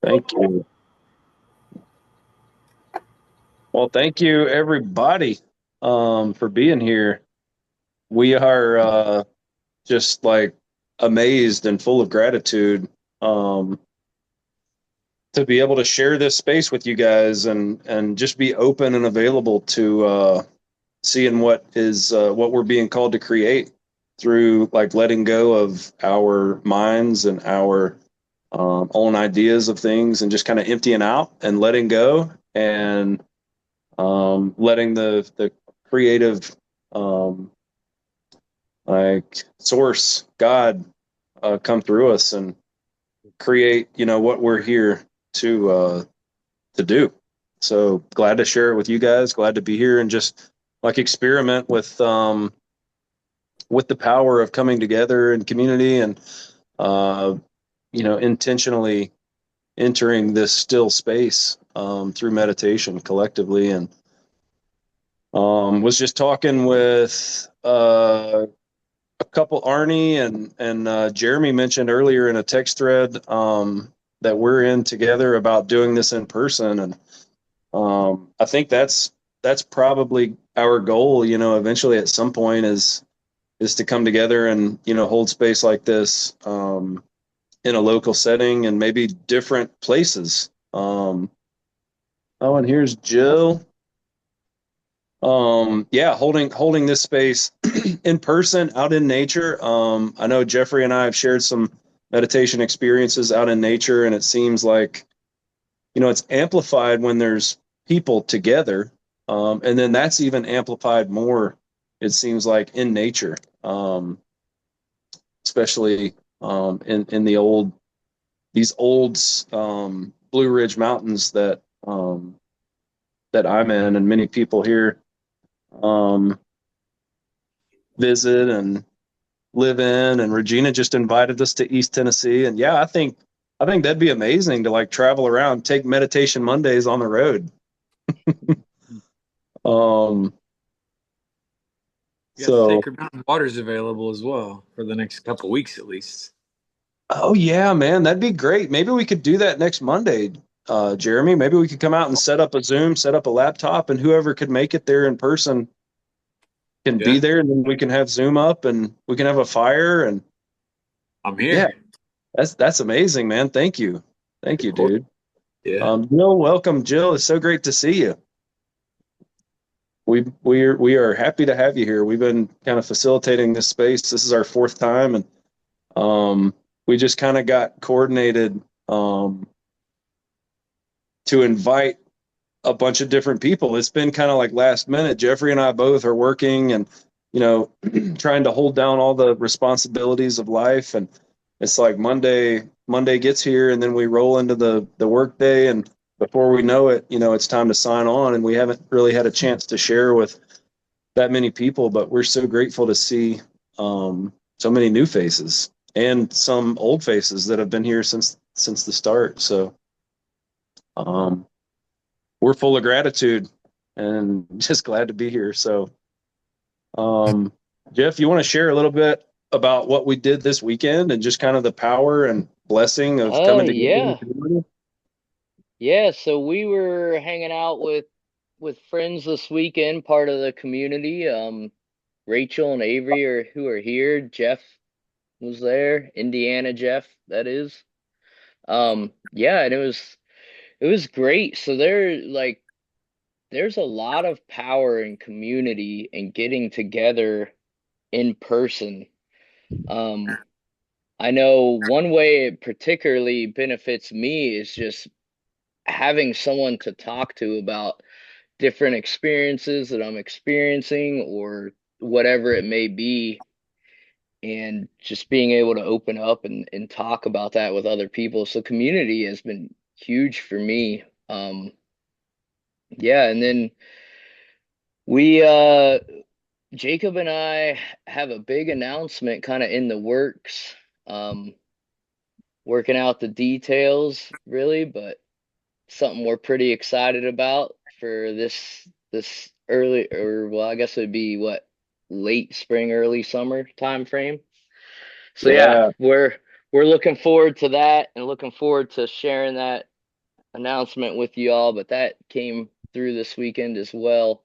Thank you. Well, thank you everybody for being here. We are just like amazed and full of gratitude um, to be able to share this space with you guys and just be open and available to seeing what we're being called to create through like letting go of our minds and our own ideas of things and just kind of emptying out and letting go and letting the creative um, like source God come through us and create what we're here to do. So glad to share it with you guys. Glad to be here and just like experiment with the power of coming together in community and uh, intentionally entering this still space through meditation collectively and was just talking with a couple Arnie and Jeremy mentioned earlier in a text thread that we're in together about doing this in person, and I think that's probably our goal. Eventually at some point is to come together and hold space like this in a local setting and maybe different places. Oh, and here's Jill. Yeah, holding this space in person out in nature. I know Jeffrey and I have shared some meditation experiences out in nature, and it seems like it's amplified when there's people together, and then that's even amplified more, it seems like, in nature, especially in these old Blue Ridge Mountains that I'm in, and many people here um, visit and live in. And Regina just invited us to East Tennessee, and yeah, I think that'd be amazing to like travel around, take meditation Mondays on the road. Um, We got the so Sacred Mountain Waters available as well for the next couple weeks at least. oh yeah, man, that'd be great. Maybe we could do that next Monday, Jeremy. Maybe we could come out and set up a Zoom, set up a laptop, and whoever could make it there in person can be Yeah, there, and then we can have Zoom up and we can have a fire and I'm yeah, here. that's amazing, man. Thank Of you, course. dude. Yeah. Jill, welcome, Jill. It's so great to see you. We are happy to have you here. We've been kind of facilitating this space. This is our fourth time, and we just kind of got coordinated to invite a bunch of different people. It's been kind of like last minute. Jeffrey and I both are working and you know trying to hold down all the responsibilities of life, and it's like Monday gets here, and then we roll into the work day, and before we know it, it's time to sign on, and we haven't really had a chance to share with that many people, but we're so grateful to see so many new faces and some old faces that have been here since the start. So um, we're full of gratitude and just glad to be here. So, um, Jeff, you want to share a little bit about what we did this weekend and just kind of the power and blessing of coming together in the Yeah. community? Yeah, so we were hanging out with friends this weekend, part of the community. Rachel and Avery are who are here. Jeff was there, Indiana Jeff, that is. Yeah, and it was great. So there's a lot of power in community and getting together in person. Um, I know one way it particularly benefits me is just having someone to talk to about different experiences that I'm experiencing or whatever it may be, and just being able to open up and talk about that with other people. So community has been huge for me. Yeah, and then we Jacob and I have a big announcement kind of in the works. Um, Working out the details really, but something we're pretty excited about for this early, or well, I guess it'd be what, late spring, early summer time frame. So yeah, Yeah, we're looking forward to that and looking forward to sharing that announcement with you all, but that came through this weekend as well.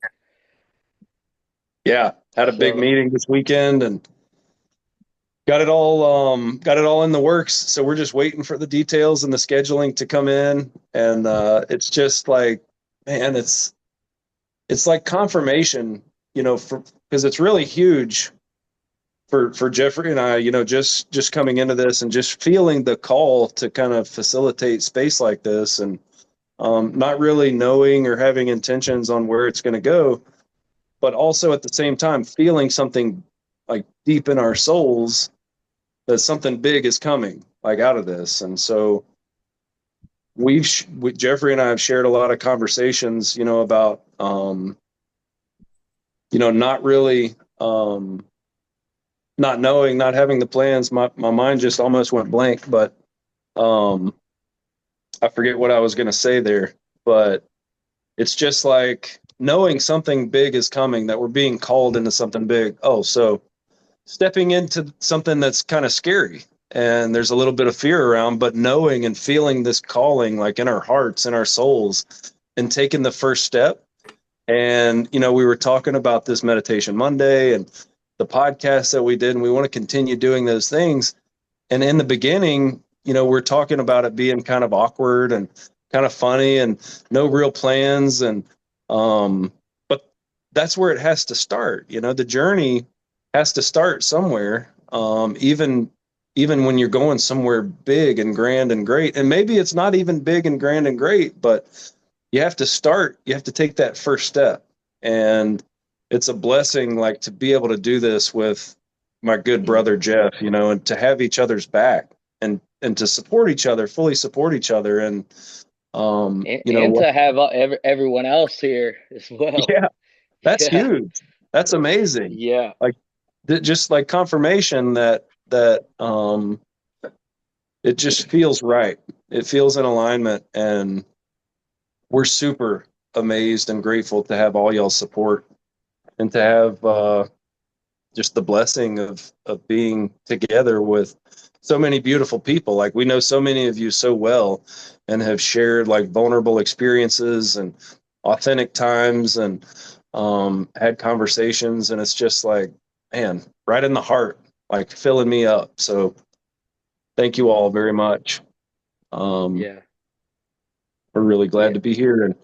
Yeah, had a big So meeting this weekend and got it all in the works. So we're just waiting for the details and the scheduling to come in. And it's just like, man, it's like confirmation, for because it's really huge for Jeffrey and I, just coming into this and just feeling the call to kind of facilitate space like this, and not really knowing or having intentions on where it's going to go, but also at the same time feeling something like deep in our souls that something big is coming like out of this. And so Jeffrey and I have shared a lot of conversations, about, not really, not knowing, not having the plans. My mind just almost went blank, but um, I forget what I was going to say there. But it's just like knowing something big is coming, that we're being called into something big. Oh, so stepping into something that's kind of scary and there's a little bit of fear around, but knowing and feeling this calling like in our hearts and our souls, and taking the first step. And we were talking about this meditation Monday and the podcast that we did, and we want to continue doing those things. And in the beginning, we're talking about it being kind of awkward and kind of funny and no real plans. And but that's where it has to start. The journey has to start somewhere. Even when you're going somewhere big and grand and great, and maybe it's not even big and grand and great, but you have to start. You have to take that first step. And it's a blessing, like, to be able to do this with my good brother Jeff, and to have each other's back, and to support each other, fully support each other. And and to have everyone else here as well. yeah, that's Yeah. huge. That's amazing. Yeah. Like, just like confirmation that it just feels right. It feels in alignment, and we're super amazed and grateful to have all y'all's support, and to have just the blessing of being together with so many beautiful people. Like, we know so many of you so well, and have shared like vulnerable experiences and authentic times, and had conversations, and it's just like, man, right in the heart, like filling me up. So thank you all very much. um, Yeah. we're really glad Yeah. to be here, and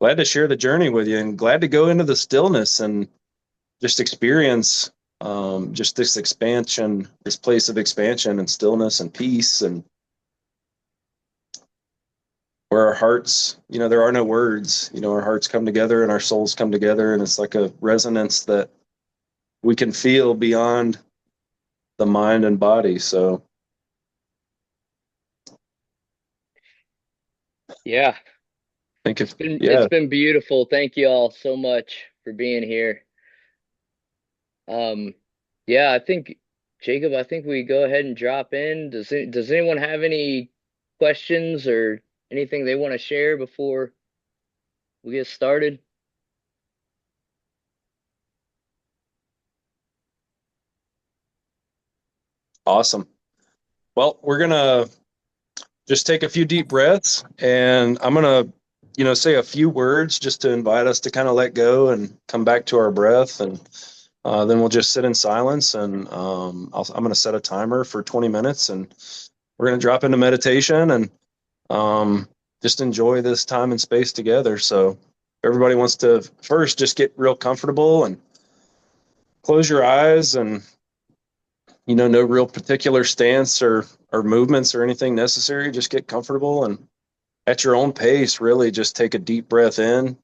glad to share the journey with you, and glad to go into the stillness and just experience just this expansion, this place of expansion and stillness and peace, and where our hearts, there are no words, our hearts come together and our souls come together, and it's like a resonance that we can feel beyond the mind and body. So Yeah. I think if, It's yeah, been beautiful. Thank you all so much for being here. Um, yeah, I think Jacob, I think we go ahead and drop in. Does anyone have any questions or anything they want to share before we get started? awesome. Well, we're gonna just take a few deep breaths, and I'm gonna, say a few words just to invite us to kind of let go and come back to our breath. And then we'll just sit in silence, and I'm going to set a timer for 20 minutes, and we're going to drop into meditation, and just enjoy this time and space together. So everybody wants to first just get real comfortable and close your eyes, and no real particular stance or movements or anything necessary. Just get comfortable, and at your own pace, really just take a deep breath in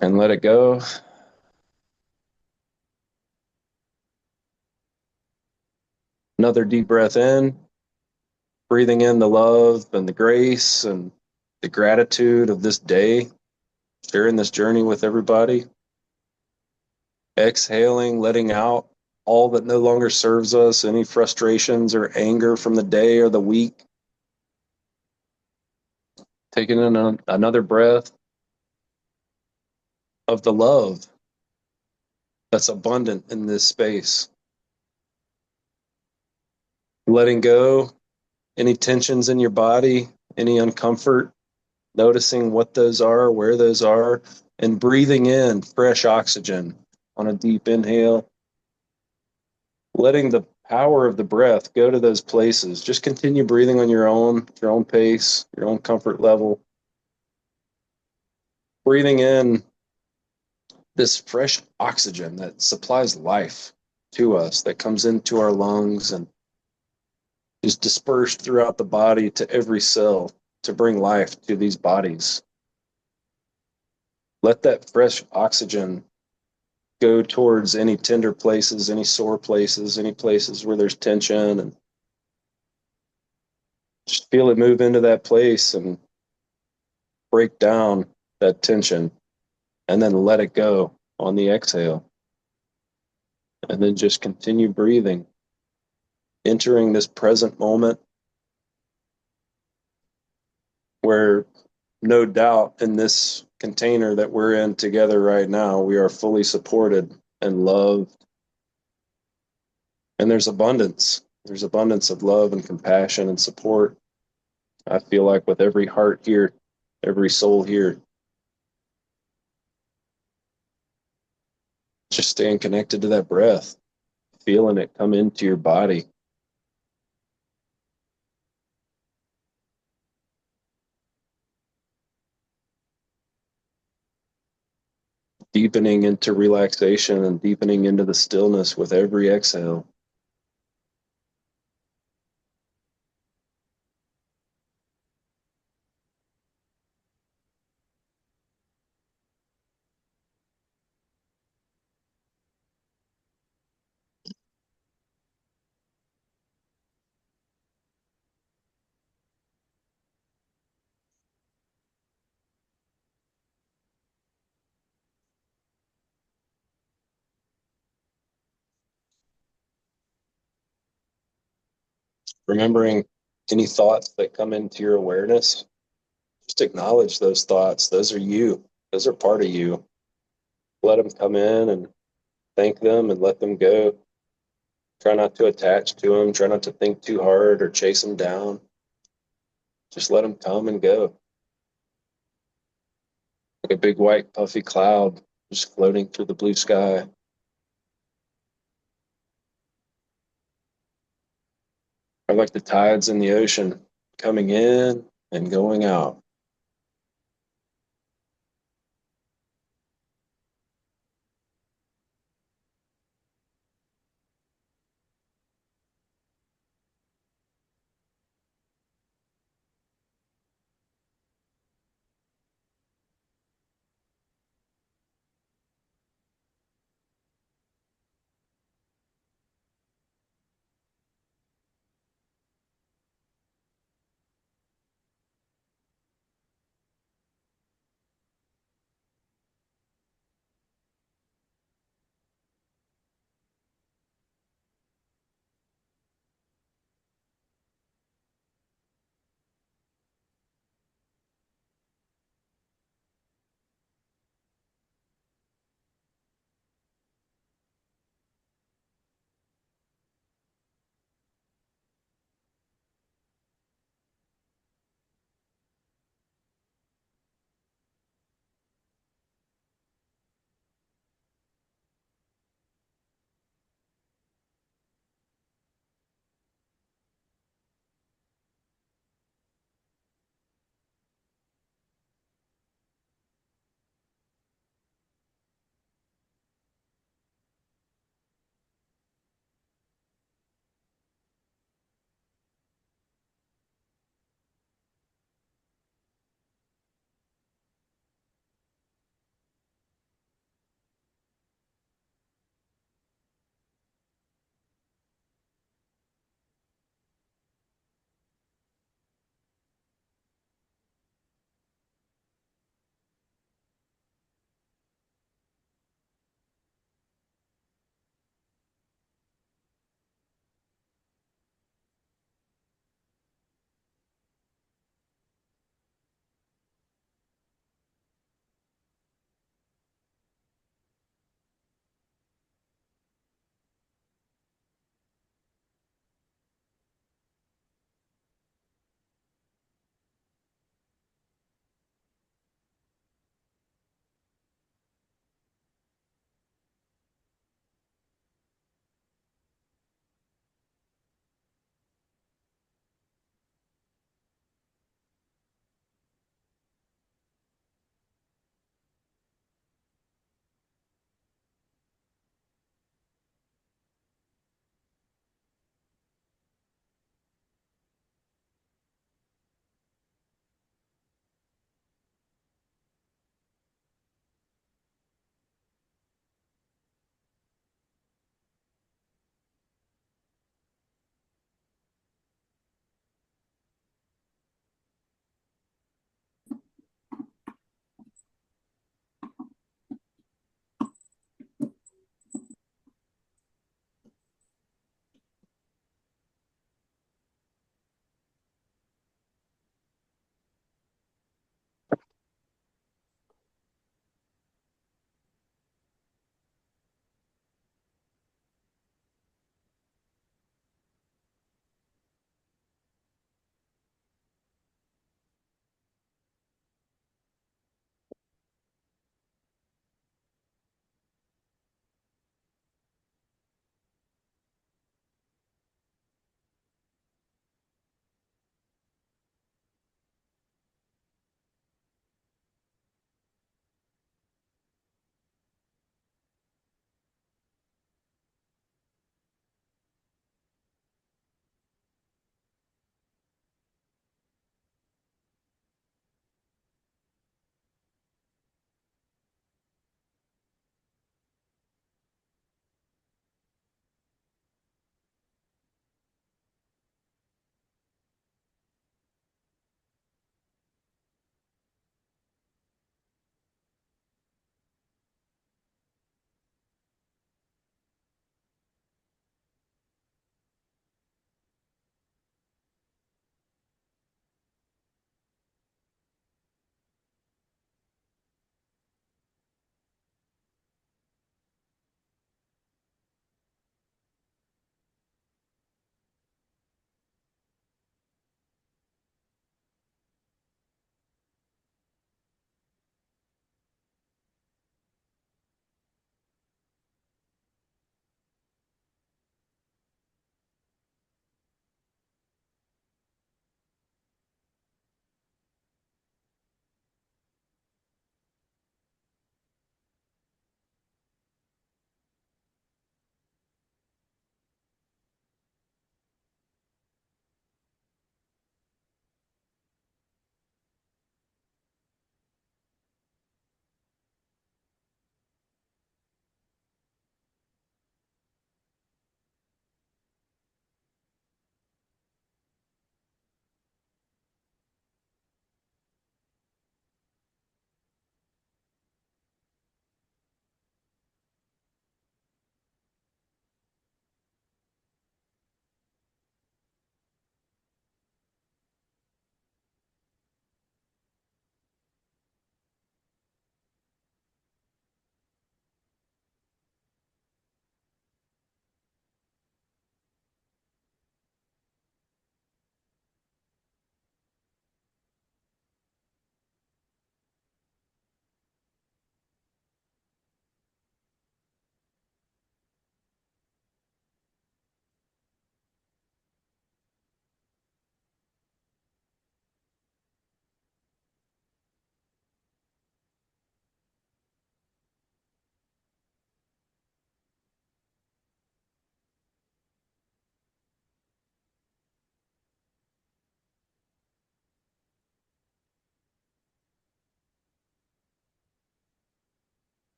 and let it go. Another deep breath in, breathing in the love and the grace and the gratitude of this day, sharing this journey with everybody. Exhaling, letting out all that no longer serves us, any frustrations or anger from the day or the week. Taking in another breath of the love that's abundant in this space. Letting go any tensions in your body, any uncomfort, noticing what those are, where those are, and breathing in fresh oxygen on a deep inhale, letting the power of the breath go to those places. Just continue breathing on your own pace, your own comfort level. Breathing in this fresh oxygen that supplies life to us, that comes into our lungs and is dispersed throughout the body to every cell to bring life to these bodies. Let that fresh oxygen go towards any tender places, any sore places, any places where there's tension, and just feel it move into that place and break down that tension, and then let it go on the exhale. And then just continue breathing, entering this present moment where no doubt in this container that we're in together right now, we are fully supported and loved. And there's abundance. There's abundance of love and compassion and support. I feel like with every heart here, every soul here, just staying connected to that breath, feeling it come into your body. Deepening into relaxation and deepening into the stillness with every exhale. Remembering any thoughts that come into your awareness, just acknowledge those thoughts. Those are you, those are part of you. Let them come in and thank them and let them go. Try not to attach to them. Try not to think too hard or chase them down. Just let them come and go. Like a big white puffy cloud just floating through the blue sky. Or like the tides in the ocean coming in and going out.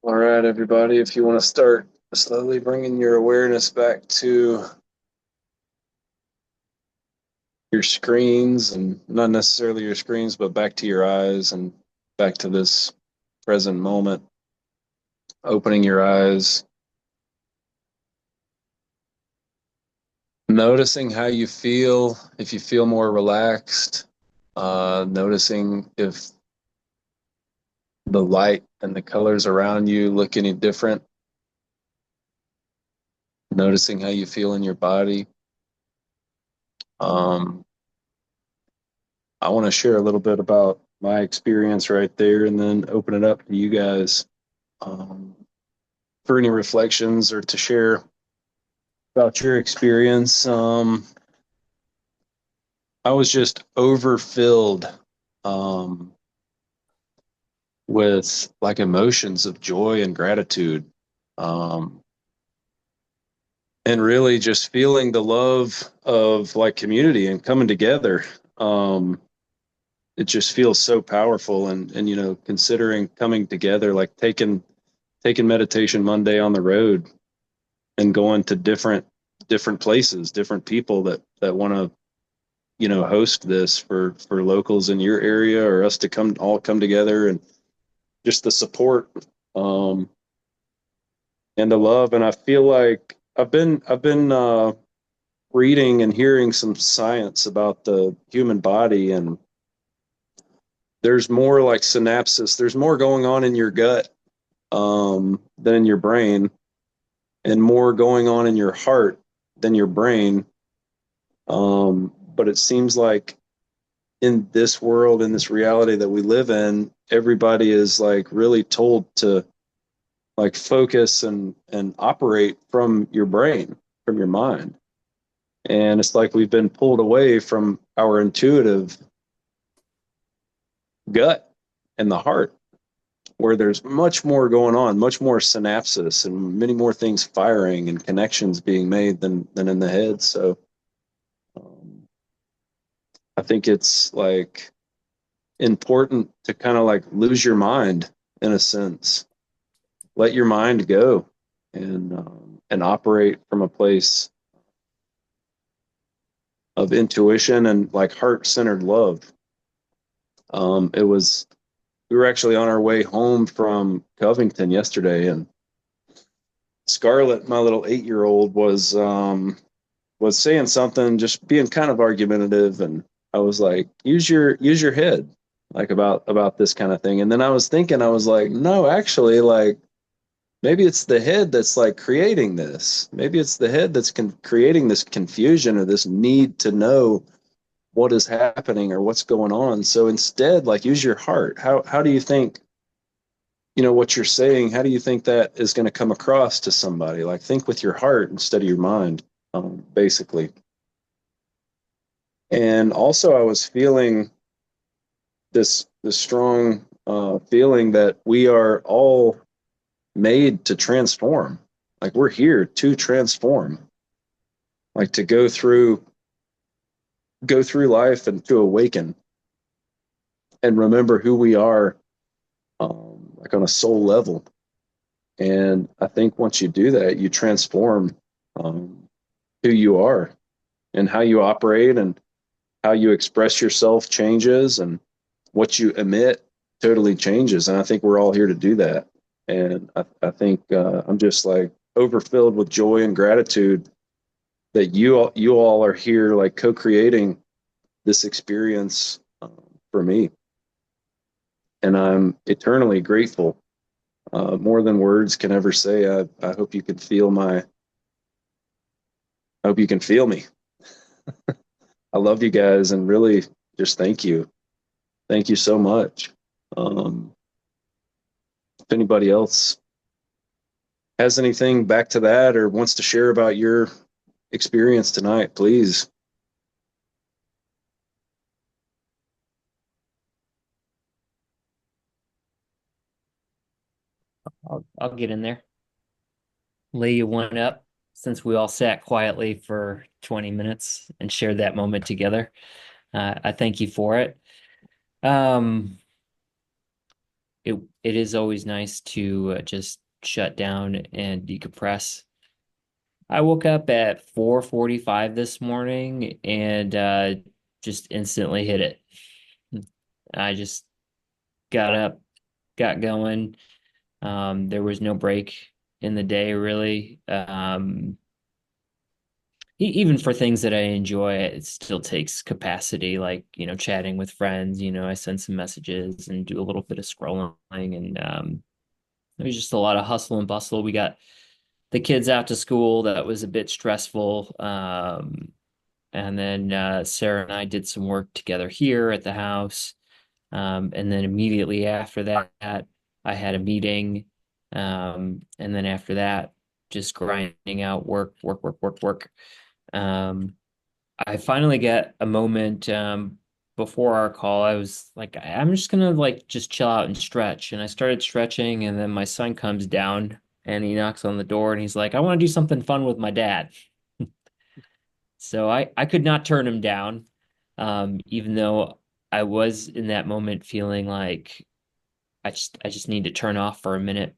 All right, everybody, if you want to start slowly bringing your awareness back to your screens, and not necessarily your screens, but back to your eyes and back to this present moment, opening your eyes, noticing how you feel, if you feel more relaxed, noticing if the light and the colors around you look any different, noticing how you feel in your body. Um, I want to share a little bit about my experience right there and then open it up to you guys um, for any reflections or to share about your experience. I was just overfilled um, with like emotions of joy and gratitude. Um, and really just feeling the love of like community and coming together. Um, it just feels so powerful and considering coming together, like taking meditation Monday on the road and going to different places, different people that want to host this for locals in your area or us to come together, and just the support um and the love. And I feel like I've been reading and hearing some science about the human body, and there's more like synapses, there's more going on in your gut than in your brain, and more going on in your heart than your brain. But it seems like in this world, in this reality that we live in, everybody is like really told to like focus and operate from your brain, from your mind. And it's like we've been pulled away from our intuitive gut and the heart, where there's much more going on, much more synapses and many more things firing and connections being made than in the head. So um, I think it's like important to kind of like lose your mind in a sense, let your mind go, and operate from a place of intuition and like heart centered love. It was We were actually on our way home from Covington yesterday, and Scarlett, my little 8 year old, was saying something, just being kind of argumentative, and I was like, use your head, like about this kind of thing. And then I was thinking, I was like, no, actually, like maybe it's the head that's like creating this. Maybe it's the head that's creating this confusion or this need to know what is happening or what's going on. So instead, like use your heart. How do you think, what you're saying, how do you think that is going to come across to somebody? Like think with your heart instead of your mind, basically. And also I was feeling this strong feeling that we are all made to transform. Like we're here to transform, like to go through life and to awaken and remember who we are, like on a soul level. And I think once you do that, you transform um, who you are, and how you operate and how you express yourself changes, and what you emit totally changes. And I think we're all here to do that. And I think I'm just like overfilled with joy and gratitude that you all are here, like co-creating this experience for me. And I'm eternally grateful, more than words can ever say. I hope you can feel I hope you can feel me. I love you guys, and really just thank you. Thank you so much. Um, if anybody else has anything back to that or wants to share about your experience tonight, please. I'll get in there. Lay you one up since we all sat quietly for 20 minutes and shared that moment together. I thank you for it. Um, it is always nice to just shut down and decompress. I woke up at 4:45 this morning and just instantly hit it. I just got up, got going. There was no break in the day really. Even for things that I enjoy, it still takes capacity, like, chatting with friends. I send some messages and do a little bit of scrolling, and it was just a lot of hustle and bustle. We got the kids out to school. That was a bit stressful. And then Sarah and I did some work together here at the house. And then immediately after that, I had a meeting. And then after that, just grinding out work, work, work, work, work. Um, I finally get a moment before our call. I was like, I'm just gonna like just chill out and stretch. And I started stretching, and then my son comes down and he knocks on the door and he's like, I want to do something fun with my dad. So I could not turn him down, even though I was in that moment feeling like I just need to turn off for a minute.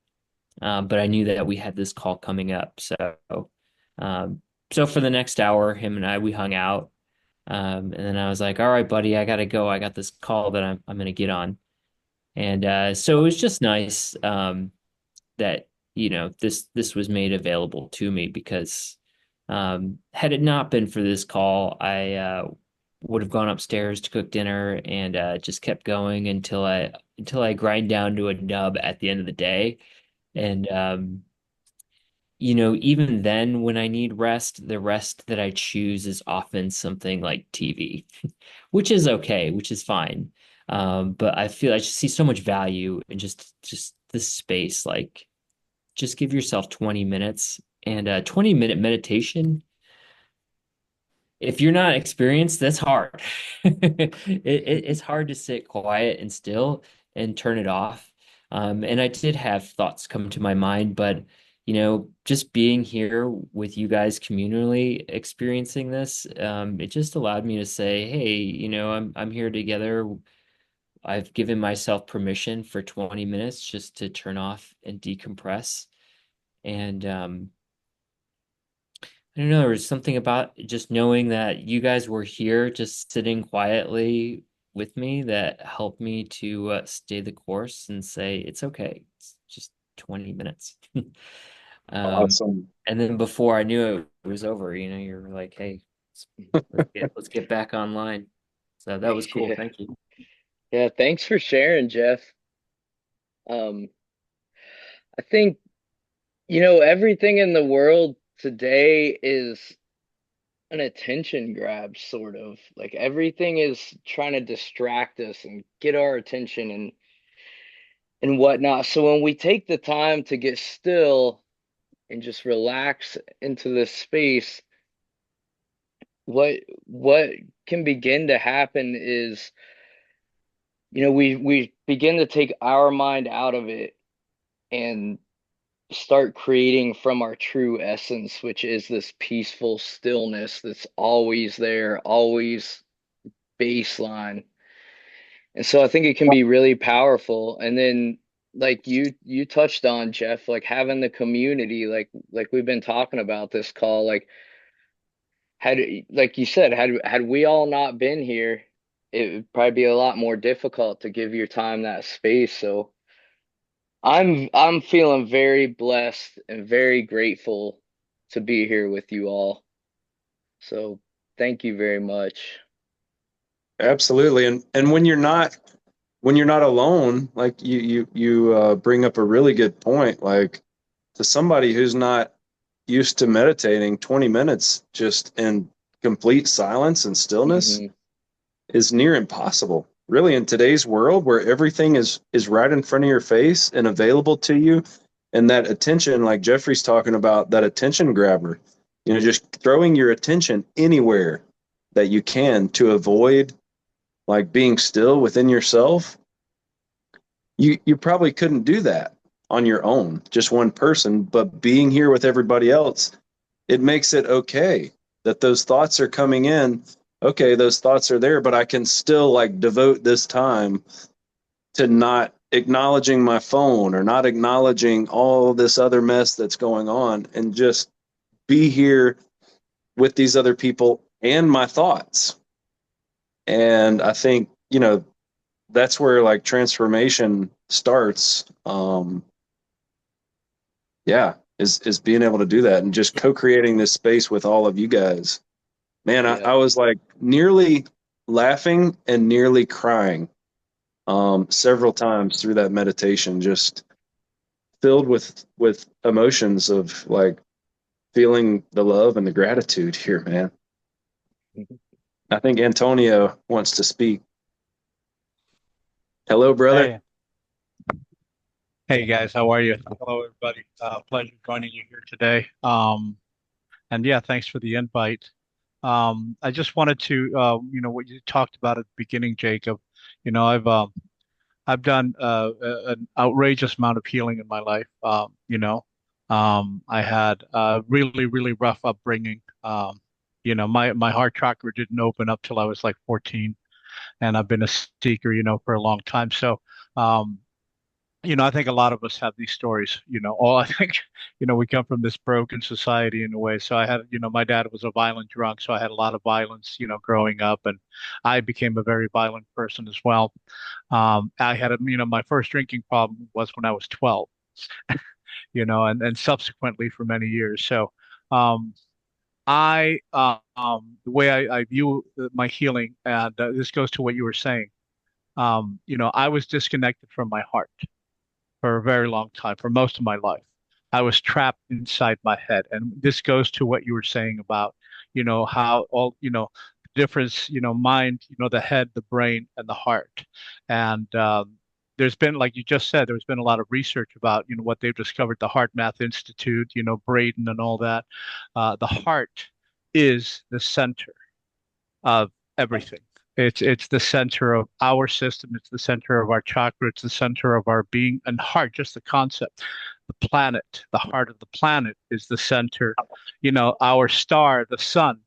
But I knew that we had this call coming up. Um, so for the next hour, him and I we hung out. And then I was like, all right, buddy, I gotta go. I got this call that I'm gonna get on. And so it was just nice that this was made available to me because had it not been for this call, I would have gone upstairs to cook dinner and just kept going until I grind down to a nub at the end of the day. And even then, when I need rest, the rest that I choose is often something like TV, which is okay, which is fine. But I just see so much value in just this space. Like, just give yourself 20 minutes and a 20-minute meditation. If you're not experienced, that's hard. It's hard to sit quiet and still and turn it off. And I did have thoughts come to my mind, but just being here with you guys communally experiencing this, it just allowed me to say, hey, I'm here together. I've given myself permission for 20 minutes just to turn off and decompress. And I don't know, there was something about just knowing that you guys were here, just sitting quietly with me that helped me to stay the course and say, it's okay. It's just 20 minutes. Um, Awesome. and then before I knew it was over, you're like, hey, let's get back online. So that was cool. Yeah. Thank you. Yeah, thanks for sharing, Jeff. Um, I think, everything in the world today is an attention grab, sort of. Like everything is trying to distract us and get our attention and whatnot. So when we take the time to get still and just relax into this space, what can begin to happen is, we begin to take our mind out of it and start creating from our true essence, which is this peaceful stillness that's always there, always baseline. And so I think it can be really powerful. And then like you touched on, Jeff, like having the community, like we've been talking about this call, like like you said, had we all not been here, it would probably be a lot more difficult to give your time that space. So I'm feeling very blessed and very grateful to be here with you all. So thank you very much. Absolutely. And when you're not alone, like you bring up a really good point. Like to somebody who's not used to meditating, 20 minutes just in complete silence and stillness Hmm. is near impossible. Really, in today's world where everything is right in front of your face and available to you, and that attention, like Jeffrey's talking about, that attention grabber, just throwing your attention anywhere that you can to avoid like being still within yourself, you probably couldn't do that on your own, just one person, but being here with everybody else, it makes it okay that those thoughts are coming in. Okay, those thoughts are there, but I can still like devote this time to not acknowledging my phone or not acknowledging all this other mess that's going on and just be here with these other people and my thoughts. And I think, that's where like transformation starts. Yeah, is being able to do that and just co-creating this space with all of you guys. Man, Yeah. I was like nearly laughing and nearly crying several times through that meditation, just filled with emotions of like feeling the love and the gratitude here, man. I think Antonio wants to speak. Hello, brother. Hey, hey guys, how are you? Hello, everybody. Pleasure joining you here today. And yeah, thanks for the invite. I just wanted to, what you talked about at the beginning, Jacob. I've done an outrageous amount of healing in my life. I had a really, really rough upbringing. My heart chakra didn't open up till I was like 14, and I've been a seeker, for a long time. So. Um, I think a lot of us have these stories, all I think, we come from this broken society in a way. So I had, my dad was a violent drunk, so I had a lot of violence, growing up, and I became a very violent person as well. I had my first drinking problem was when I was 12, and subsequently for many years. So, um, the way I view my healing, and this goes to what you were saying, I was disconnected from my heart for a very long time, for most of my life. I was trapped inside my head. And this goes to what you were saying about, how all, the difference, mind, the head, the brain, and the heart. And there's been, like you just said, there's been a lot of research about, what they've discovered, the Heart Math Institute, Braden and all that. The heart is the center of everything. It's the center of our system. It's the center of our chakra. It's the center of our being and heart. Just the concept. The planet, the heart of the planet, is the center. Our star, the sun.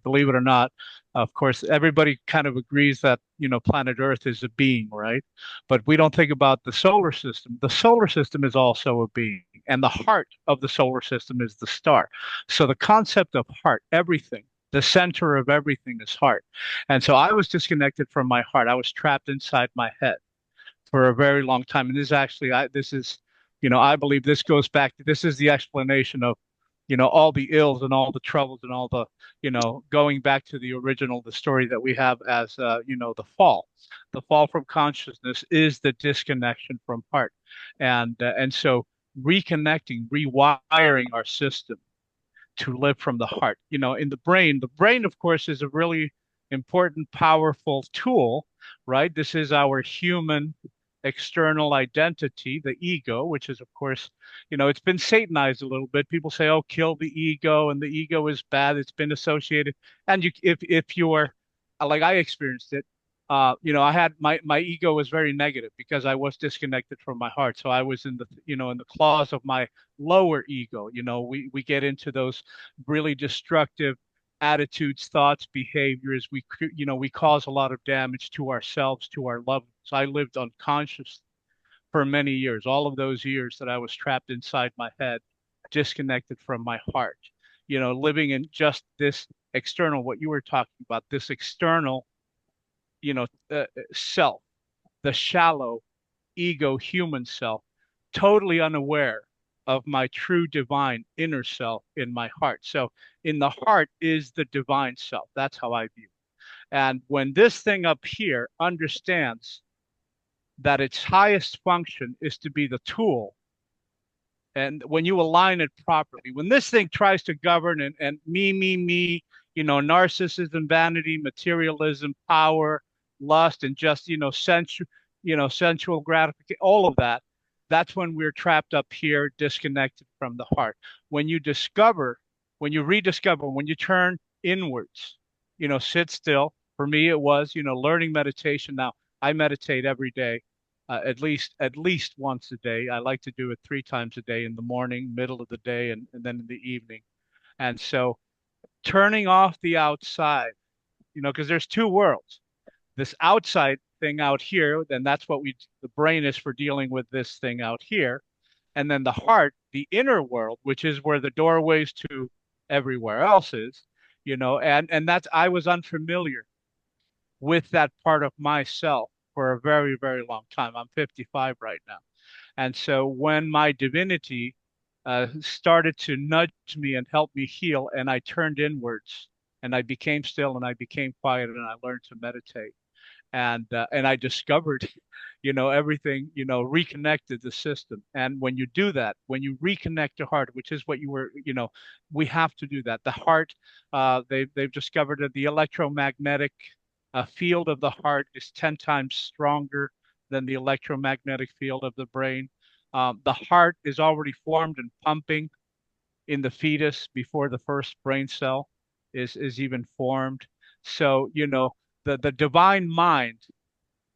Believe it or not, of course, everybody kind of agrees that planet Earth is a being, right? But we don't think about the solar system. The solar system is also a being, and the heart of the solar system is the star. So the concept of heart, everything, the center of everything is heart. And so I was disconnected from my heart. I was trapped inside my head for a very long time. And this actually, this is, I believe this goes back to, this is the explanation of, all the ills and all the troubles and all the, going back to the original, the story that we have as, the fall. The fall from consciousness is the disconnection from heart. And so reconnecting, rewiring our system to live from the heart. In the brain, of course, is a really important, powerful tool, right? This is our human external identity, the ego, which is, of course, it's been satanized a little bit. People say, "Oh, kill the ego," and the ego is bad. It's been associated, and if you're like I experienced it, I had my ego was very negative because I was disconnected from my heart. So I was in the in the claws of my lower ego. We get into those really destructive attitudes, thoughts, behaviors. We cause a lot of damage to ourselves, to our loved ones. I lived unconscious for many years, all of those years that I was trapped inside my head, disconnected from my heart, living in just this external, what you were talking about, this external, self, the shallow ego human self, totally unaware of my true divine inner self in my heart. So in the heart is the divine self. That's how I view it. And when this thing up here understands that its highest function is to be the tool, and when you align it properly, when this thing tries to govern and me, narcissism, vanity, materialism, power, lust, and just, sensual gratification, all of that, that's when we're trapped up here, disconnected from the heart. When you discover, when you rediscover, when you turn inwards, sit still. For me, it was, learning meditation. Now, I meditate every day, at least once a day. I like to do it 3 times a day, in the morning, middle of the day, and then in the evening. And so turning off the outside, because there's two worlds. This outside thing out here, then that's what the brain is for dealing with this thing out here. And then the heart, the inner world, which is where the doorways to everywhere else is, and that's, I was unfamiliar with that part of myself for a very, very long time. I'm 55 right now. And so when my divinity started to nudge me and help me heal, and I turned inwards and I became still and I became quiet and I learned to meditate and I discovered, everything, reconnected the system. And when you do that, when you reconnect your heart, which is what you were, we have to do that. The heart, they've discovered that the electromagnetic field of the heart is 10 times stronger than the electromagnetic field of the brain. The heart is already formed and pumping in the fetus before the first brain cell is even formed. So, the divine mind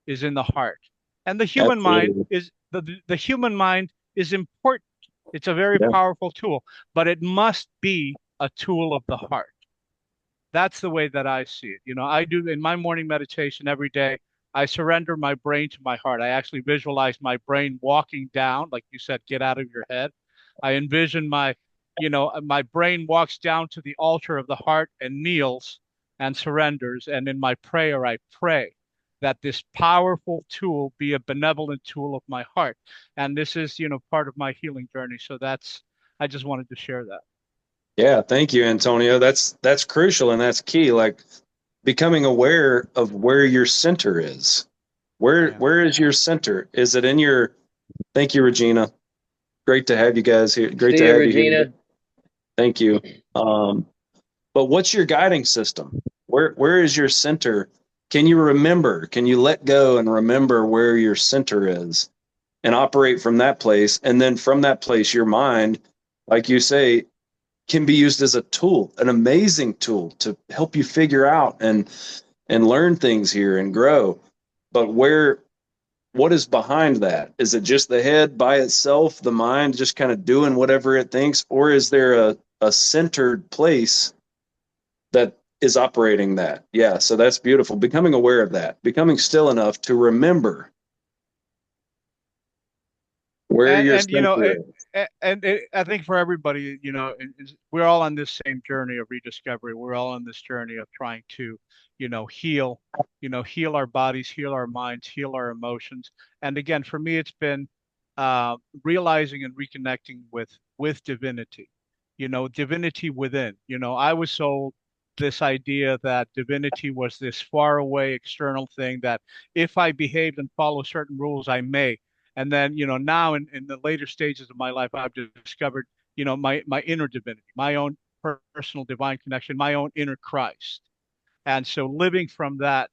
is in the heart. And the human mind Absolutely. is the human mind is important. It's a very Yeah. powerful tool, but it must be a tool of the heart. That's the way that I see it. I do in my morning meditation every day. I surrender my brain to my heart. I actually visualize my brain walking down, like you said, get out of your head. I envision my brain walks down to the altar of the heart and kneels and surrenders. And in my prayer, I pray that this powerful tool be a benevolent tool of my heart. And this is, part of my healing journey. So I just wanted to share that. Yeah, thank you, Antonio. That's crucial and that's key. Like becoming aware of where your center is. Where Yeah. where is your center? Is it in your Thank you, Regina. Great to have you guys here. Great See to you, have you here. Regina. Thank you. But what's your guiding system? Where is your center? Can you remember? Can you let go and remember where your center is and operate from that place? And then from that place, your mind, like you say, can be used as a tool, an amazing tool to help you figure out and learn things here and grow. But what is behind that? Is it just the head by itself, the mind just kind of doing whatever it thinks, or is there a centered place that is operating that? Yeah, so that's beautiful. Becoming aware of that, becoming still enough to remember where and your and you know center it, is. I think for everybody, we're all on this same journey of rediscovery. We're all on this journey of trying to, heal, heal our bodies, heal our minds, heal our emotions. And again, for me, it's been realizing and reconnecting with divinity, divinity within. I was sold this idea that divinity was this far away external thing that if I behaved and follow certain rules, I may. And then, now in the later stages of my life, I've discovered, my inner divinity, my own personal divine connection, my own inner Christ. And so living from that,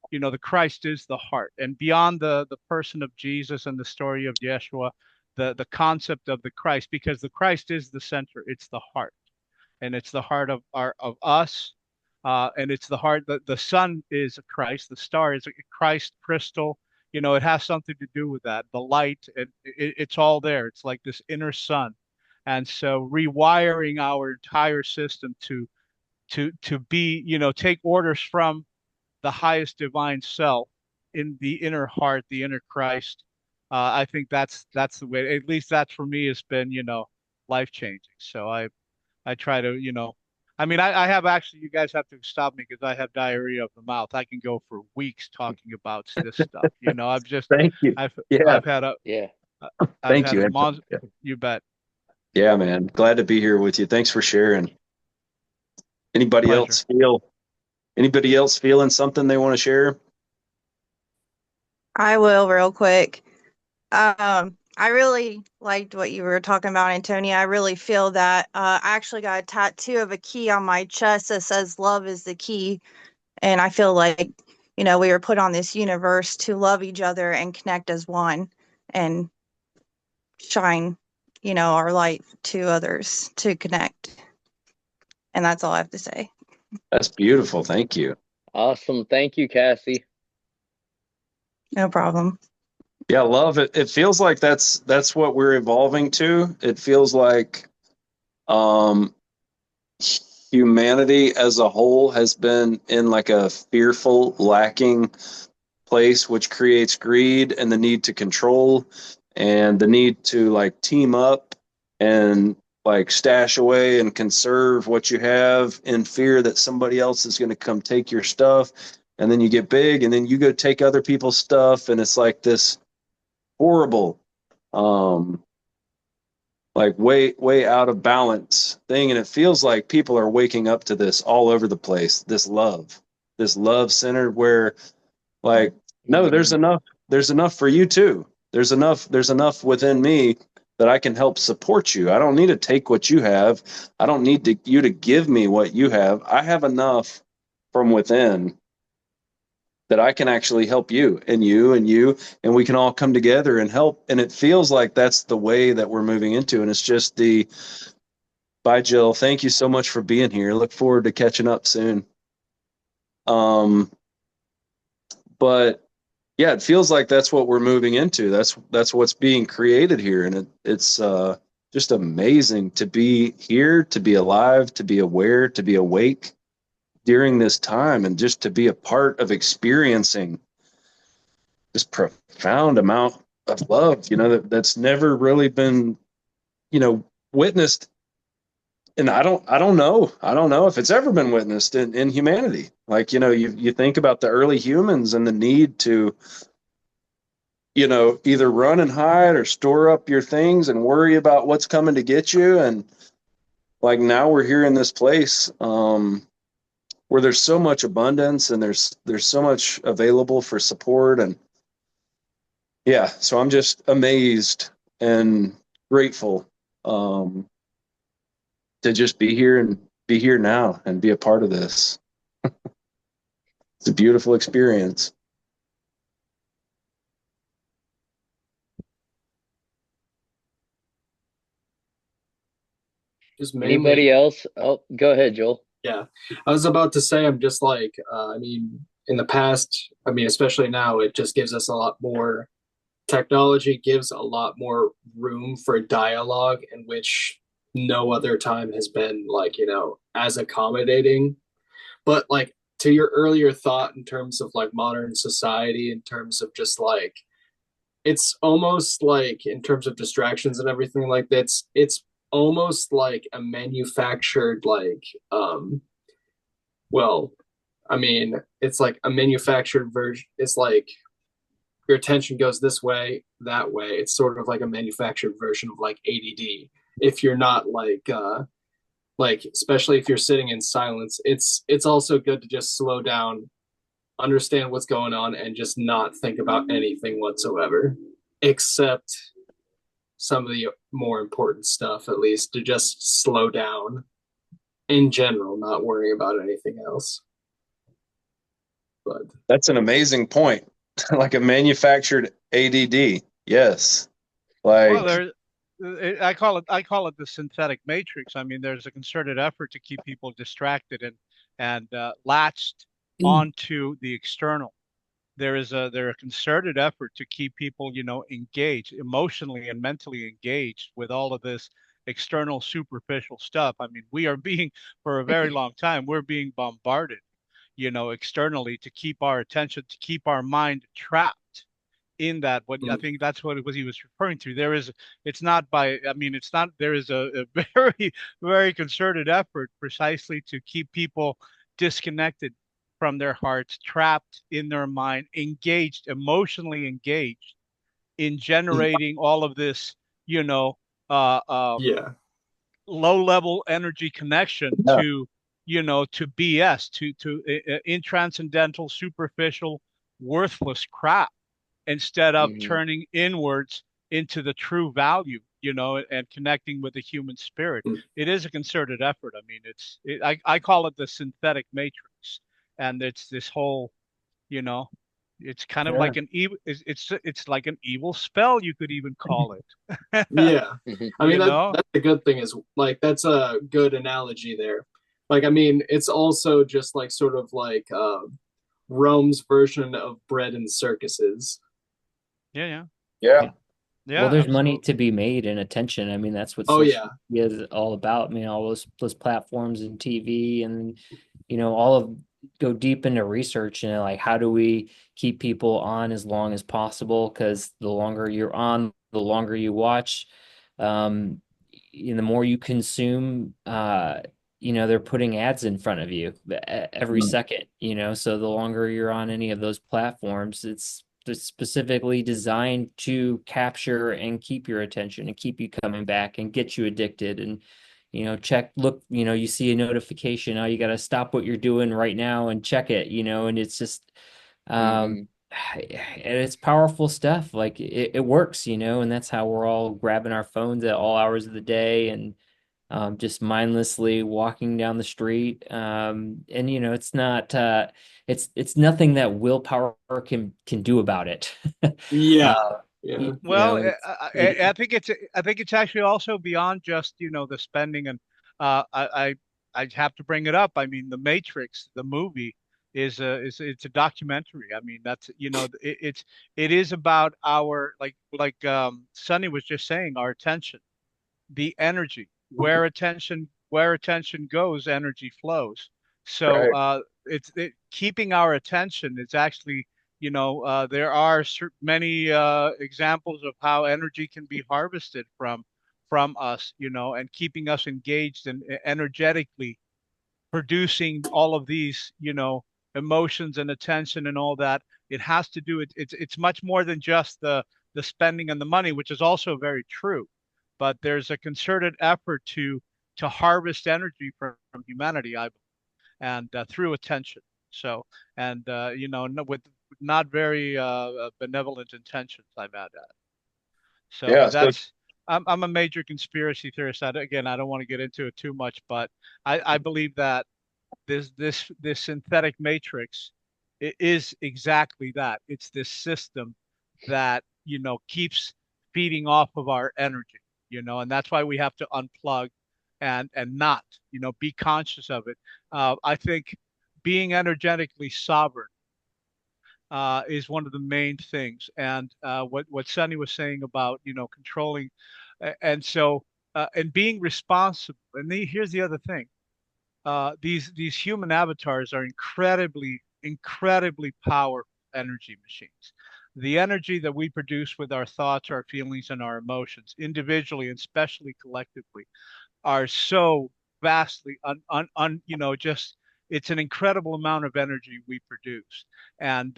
the Christ is the heart. And beyond the person of Jesus and the story of Yeshua, the concept of the Christ, because the Christ is the center, it's the heart. And it's the heart of us. And it's the heart that the sun is a Christ, the star is a Christ crystal. It has something to do with that. The light, it's all there. It's like this inner sun. And so rewiring our entire system to be, take orders from the highest divine self in the inner heart, the inner Christ. I think that's the way, at least that's for me, has been, life changing. So I try to, I mean, I have actually, you guys have to stop me because I have diarrhea of the mouth. I can go for weeks talking about this stuff. Thank you. I've, Yeah, I've had a, Yeah. I've thank had you, a Antonio. mon, you bet. Yeah, man. Glad to be here with you. Thanks for sharing. Anybody Pleasure. else feel Anybody else feeling something they want to share? I will real quick. I really liked what you were talking about, Antonia. I really feel that. I actually got a tattoo of a key on my chest that says love is the key. And I feel like, we were put on this universe to love each other and connect as one and shine, our light to others to connect. And that's all I have to say. That's beautiful. Thank you. Awesome. Thank you, Cassie. No problem. Yeah, love it. It feels like that's what we're evolving to. It feels like um humanity as a whole has been in like a fearful, lacking place, which creates greed and the need to control and the need to like team up and like stash away and conserve what you have in fear that somebody else is going to come take your stuff. And then you get big and then you go take other people's stuff. And it's like this horrible, um, like way out of balance thing. And it feels like people are waking up to this all over the place, this love center where like, no, there's enough for you too. There's enough within me that I can help support you. I don't need to take what you have. I don't need you to give me what you have. I have enough from within that I can actually help you and you and you, and we can all come together and help. And it feels like that's the way that we're moving into. And it's just bye, Jill. Thank you so much for being here. Look forward to catching up soon. But yeah, it feels like that's what we're moving into. That's what's being created here. And it's just amazing to be here, to be alive, to be aware, to be awake during this time, and just to be a part of experiencing this profound amount of love, that's never really been, witnessed. And I don't know if it's ever been witnessed in humanity. Like, you think about the early humans and the need to, either run and hide or store up your things and worry about what's coming to get you. And like now we're here in this place, where there's so much abundance and there's so much available for support. And yeah, so I'm just amazed and grateful, to just be here and be here now and be a part of this. It's a beautiful experience. Just Anybody mainly, else? Oh, go ahead, Joel. yeah. I was about to say, I'm just like, I mean, in the past, I mean, especially now, it just gives us a lot more, technology gives a lot more room for dialogue in which no other time has been like, as accommodating. But like to your earlier thought in terms of like modern society, in terms of just like, it's almost like in terms of distractions and everything like that, it's almost like a manufactured like well, I mean, it's like a manufactured version. It's like your attention goes this way, that way. It's sort of like a manufactured version of like ADD. If you're not like especially if you're sitting in silence, it's also good to just slow down, understand what's going on, and just not think about anything whatsoever, except some of the more important stuff, at least to just slow down in general, not worry about anything else. But That's an amazing point. Like a manufactured ADD. Yes. Well, Like, I call it the synthetic matrix. I mean, there's a concerted effort to keep people distracted and latched onto the external. There a concerted effort to keep people, engaged, emotionally and mentally engaged with all of this external superficial stuff. I mean, we are being, for a very long time, we're being bombarded, externally to keep our attention, to keep our mind trapped in that. What I think that's what it was he was referring to. It's not by, I mean, it's not, there is a very, very concerted effort precisely to keep people disconnected from their hearts, trapped in their mind, engaged, emotionally engaged in generating all of this, you know, uh, uh, yeah, low level energy connection yeah, to BS, to intranscendental, superficial, worthless crap, instead of Hmm. turning inwards into the true value, and connecting with the human spirit. It is a concerted effort. I mean, I call it the synthetic matrix. And it's this whole, you know, it's kind of yeah, like an evil, it's like an evil spell, you could even call it. yeah. Hmm. I mean you that know? that's a good thing, is like that's a good analogy there. Like I mean, it's also just like sort of like Rome's version of bread and circuses. Yeah, yeah. yeah, Well, Yeah, there's money absolutely. to be made in attention. I mean, that's what Oh social yeah, media is all about. I mean, all those platforms and TV and all of go deep into research and like how do we keep people on as long as possible? Because the longer you're on, the longer you watch, um, and the more you consume, they're putting ads in front of you every Mm. second, so the longer you're on any of those platforms, it's specifically designed to capture and keep your attention and keep you coming back and get you addicted and check, look, you see a notification. Oh, you got to stop what you're doing right now and check it, and it's just, Mm-hmm. and it's powerful stuff. Like it works, and that's how we're all grabbing our phones at all hours of the day and just mindlessly walking down the street. And it's not, it's nothing that willpower can do about it. Yeah, uh, yeah, Well, it, I think it's actually also beyond just, the spending, and I have to bring it up. I mean, The Matrix, the movie, is it's a documentary. I mean, that's, it is about our, like Sonny was just saying, our attention, the energy, where attention goes, energy flows. So Right. keeping our attention is actually, there are many examples of how energy can be harvested from us, and keeping us engaged and energetically producing all of these, emotions and attention and all that. It has to do it's much more than just the spending and the money, which is also very true. But there's a concerted effort to harvest energy from humanity, I believe, and through attention. So, and with not very benevolent intentions, I might add. So Yeah. So that's I'm a major conspiracy theorist. Again, I don't want to get into it too much, but I believe that this synthetic matrix is exactly that. It's this system that, keeps feeding off of our energy, and that's why we have to unplug and not, be conscious of it. I think being energetically sovereign is one of the main things. And what Sunny was saying about, controlling, and so and being responsible. And here's the other thing: these human avatars are incredibly powerful energy machines. The energy that we produce with our thoughts, our feelings, and our emotions, individually and especially collectively, are so vastly just, it's an incredible amount of energy we produce. And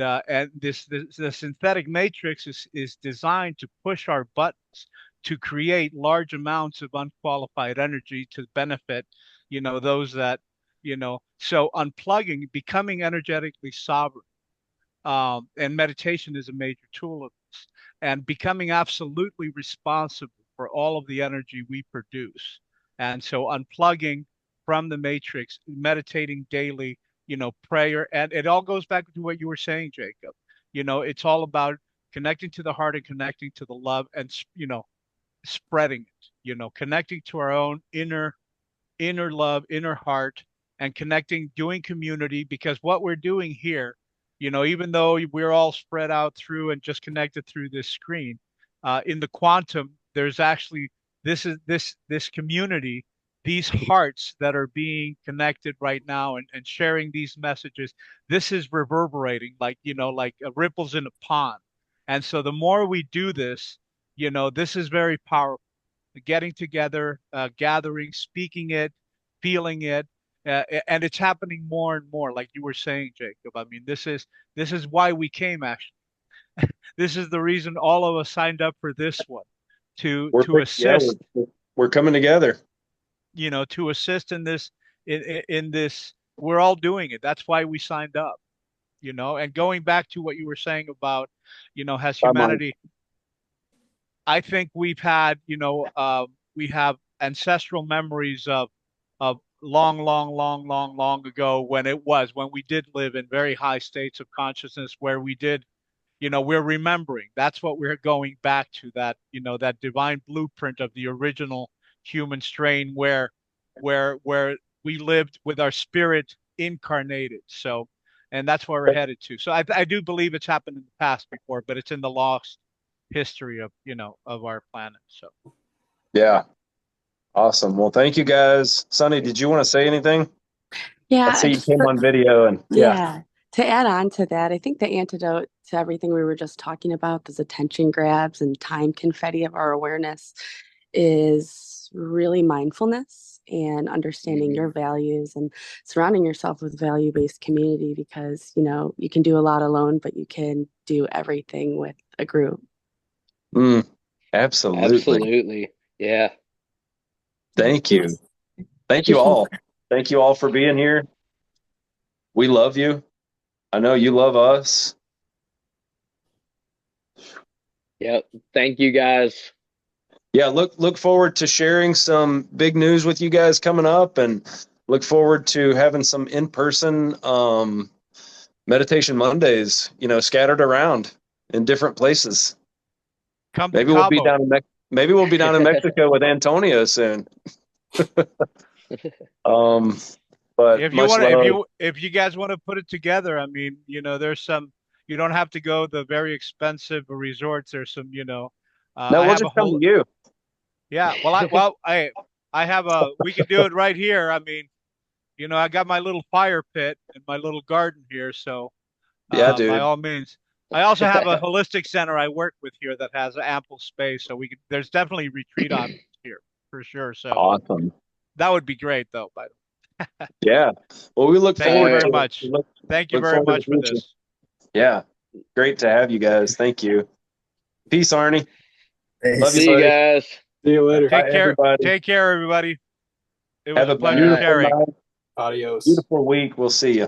this the synthetic matrix is designed to push our buttons to create large amounts of unqualified energy to benefit, those that, so unplugging, becoming energetically sovereign, and meditation is a major tool of this, and becoming absolutely responsible for all of the energy we produce. And so unplugging from the matrix, meditating daily, prayer, and it all goes back to what you were saying, Jacob. It's all about connecting to the heart and connecting to the love, and spreading it, connecting to our own inner love, inner heart, and connecting, doing community. Because what we're doing here, even though we're all spread out through and just connected through this screen, in the quantum, there's actually this community, these hearts that are being connected right now and sharing these messages. This is reverberating like, like ripples in a pond. And so the more we do this, this is very powerful, getting together, gathering, speaking it, feeling it, and it's happening more and more. Like you were saying, Jacob. I mean, this is why we came. Actually, this is the reason all of us signed up for this one, to yeah, assist. we're coming together. To assist in this, in this. We're all doing it. That's why we signed up. And going back to what you were saying about, has Bye, Mike. humanity, I think we have ancestral memories of long, long, long, long, long ago, when we did live in very high states of consciousness, where we did, we're remembering. That's what we're going back to, that, that divine blueprint of the original human strain, where we lived with our spirit incarnated. So, and that's where we're headed to. So I do believe it's happened in the past before, but it's in the lost history of our planet. So Yeah. Awesome. Well, thank you guys. Sonny, did you want to say anything? Yeah, I see you just came on video and yeah. yeah. To add on to that, I think the antidote to everything we were just talking about, those attention grabs and time confetti of our awareness, is really mindfulness and understanding your values and surrounding yourself with value-based community because, you can do a lot alone, but you can do everything with a group. Absolutely. Absolutely. Yeah. Thank you. Thank you all. Thank you all for being here. We love you. I know you love us. Yep. Thank you guys. Yeah, look forward to sharing some big news with you guys coming up, and look forward to having some in-person meditation Mondays, scattered around in different places. Come to Maybe we'll be Cabo. down in maybe we'll be down in Mexico with Antonio soon. But If you much want to, if love. you if you guys want to put it together, I mean, there's some. You don't have to go the very expensive resorts. There's some, No, I we'll have a just come to whole. you. Yeah, I have a. We can do it right here. I mean, I got my little fire pit and my little garden here, so Yeah, by dude. all means. I also have a holistic center I work with here that has ample space, so we can. There's definitely retreat options here for sure. So Awesome. that would be great, though. By the way. Yeah. Well, we look Thank you forward very All to much. look, Thank you look very forward to the much for future. this. Yeah. Great to have you guys. Thank you. Peace, Arnie. right. Love you, See you buddy. guys. See you later. Bye, Take care. everybody. Take care, everybody. It was Have a a pleasure Bye. beautiful sharing. night, Adios. beautiful week. We'll see you.